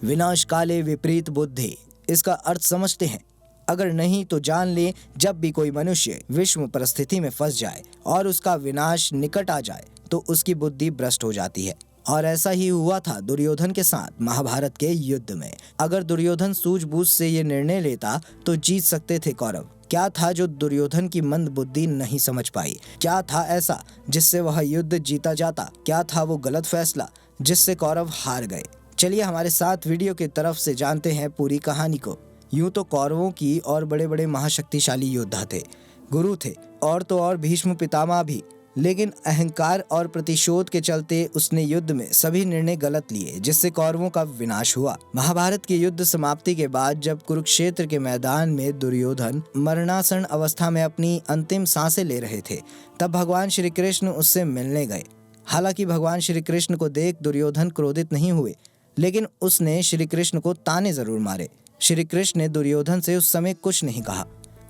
विनाश काले विपरीत बुद्धि, इसका अर्थ समझते हैं? अगर नहीं तो जान लें, जब भी कोई मनुष्य विषम परिस्थिति में फंस जाए और उसका विनाश निकट आ जाए तो उसकी बुद्धि भ्रष्ट हो जाती है। और ऐसा ही हुआ था दुर्योधन के साथ महाभारत के युद्ध में। अगर दुर्योधन सूझबूझ से ये निर्णय लेता तो जीत सकते थे कौरव। क्या था जो दुर्योधन की मंद बुद्धि नहीं समझ पाई? क्या था ऐसा जिससे वह युद्ध जीता जाता? क्या था वो गलत फैसला जिससे कौरव हार गए? चलिए हमारे साथ वीडियो की तरफ से जानते हैं पूरी कहानी को। यूं तो कौरवों की और बड़े बड़े महाशक्तिशाली योद्धा थे, गुरु थे और तो और भीष्म पितामह भी, लेकिन अहंकार और प्रतिशोध के चलते उसने युद्ध में सभी निर्णय गलत लिए, जिससे कौरवों का विनाश हुआ। महाभारत की युद्ध समाप्ति के बाद जब कुरुक्षेत्र के मैदान में दुर्योधन मरणासन अवस्था में अपनी अंतिम सांसें ले रहे थे, तब भगवान श्री कृष्ण उससे मिलने गए। हालांकि भगवान श्री कृष्ण को देख दुर्योधन क्रोधित नहीं हुए, लेकिन उसने श्री कृष्ण को ताने जरूर मारे। श्री कृष्ण ने दुर्योधन से उस समय कुछ नहीं कहा,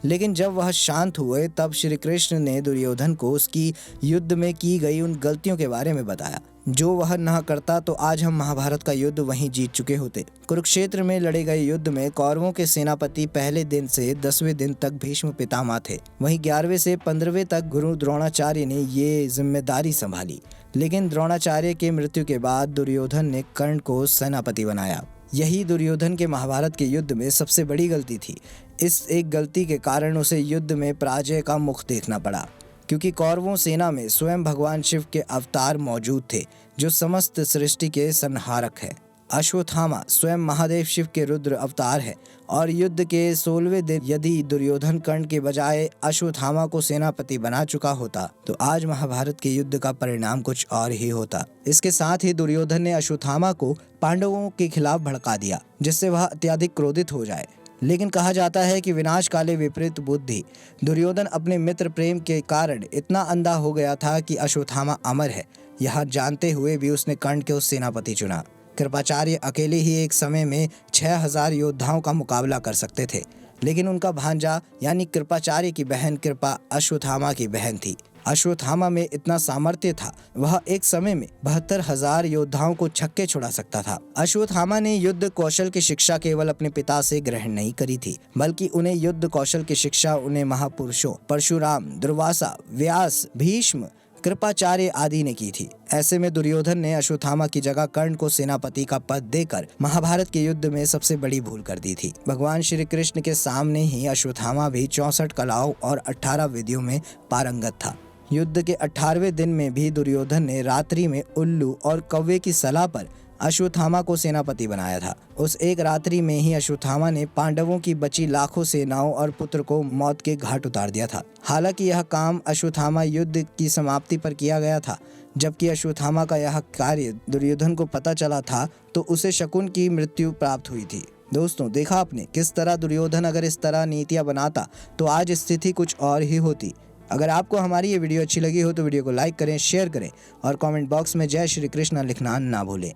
लेकिन जब वह शांत हुए तब श्री कृष्ण ने दुर्योधन को उसकी युद्ध में की गई उन गलतियों के बारे में बताया। जो वह न करता तो आज हम महाभारत का युद्ध वहीं जीत चुके होते। कुरुक्षेत्र में लड़े गए युद्ध में कौरवों के सेनापति पहले दिन से 10वें दिन तक भीष्म पितामह थे। वहीं 11वें से 15वें तक गुरु द्रोणाचार्य ने ये जिम्मेदारी संभाली। लेकिन द्रोणाचार्य की मृत्यु के बाद दुर्योधन ने कर्ण को सेनापति बनाया। यही दुर्योधन के महाभारत के युद्ध में सबसे बड़ी गलती थी। इस एक गलती के कारण उसे युद्ध में पराजय का मुख देखना पड़ा, क्योंकि कौरवों सेना में स्वयं भगवान शिव के अवतार मौजूद थे, जो समस्त सृष्टि के संहारक है। अश्वत्थामा स्वयं महादेव शिव के रुद्र अवतार है और युद्ध के 16वें दिन यदि दुर्योधन कर्ण के बजाय अश्वत्थामा को सेनापति बना चुका होता तो आज महाभारत के युद्ध का परिणाम कुछ और ही होता। इसके साथ ही दुर्योधन ने अश्वत्थामा को पांडवों के खिलाफ भड़का दिया, जिससे वह अत्यधिक क्रोधित हो जाए। लेकिन कहा जाता है कि विनाश काले विपरीत बुद्धि, दुर्योधन अपने मित्र प्रेम के कारण इतना अंधा हो गया था कि अश्वत्थामा अमर है यह जानते हुए भी उसने कर्ण को सेनापति चुना। कृपाचार्य अकेले ही एक समय में 6000 योद्धाओं का मुकाबला कर सकते थे, लेकिन उनका भांजा यानी कृपाचार्य की बहन कृपा अश्वत्थामा की बहन थी। अश्वत्थामा में इतना सामर्थ्य था, वह एक समय में 72,000 योद्धाओं को छक्के छुड़ा सकता था। अश्वत्थामा ने युद्ध कौशल की शिक्षा केवल अपने पिता से ग्रहण नहीं करी थी, बल्कि उन्हें युद्ध कौशल की शिक्षा उन्हें महापुरुषों परशुराम, दुर्वासा, व्यास, भीष्म, कृपाचार्य आदि ने की थी। ऐसे में दुर्योधन ने अश्वत्थामा की जगह कर्ण को सेनापति का पद देकर महाभारत के युद्ध में सबसे बड़ी भूल कर दी थी। भगवान श्री कृष्ण के सामने ही अश्वत्थामा भी 64 कलाओं और 18 विधियों में पारंगत था। युद्ध के 18वें दिन में भी दुर्योधन ने रात्रि में उल्लू और कौवे की सलाह पर अश्वत्थामा को सेनापति बनाया था। उस एक रात्रि में ही अश्वत्थामा ने पांडवों की बची लाखों सेनाओं और पुत्र को मौत के घाट उतार दिया था। हालांकि यह काम अश्वत्थामा युद्ध की समाप्ति पर किया गया था। जबकि अश्वत्थामा का यह कार्य दुर्योधन को पता चला था तो उसे शकुन की मृत्यु प्राप्त हुई थी। दोस्तों, देखा आपने किस तरह दुर्योधन अगर इस तरह नीतियां बनाता तो आज स्थिति कुछ और ही होती। अगर आपको हमारी ये वीडियो अच्छी लगी हो तो वीडियो को लाइक करें, शेयर करें और कमेंट बॉक्स में जय श्री कृष्ण लिखना ना भूलें।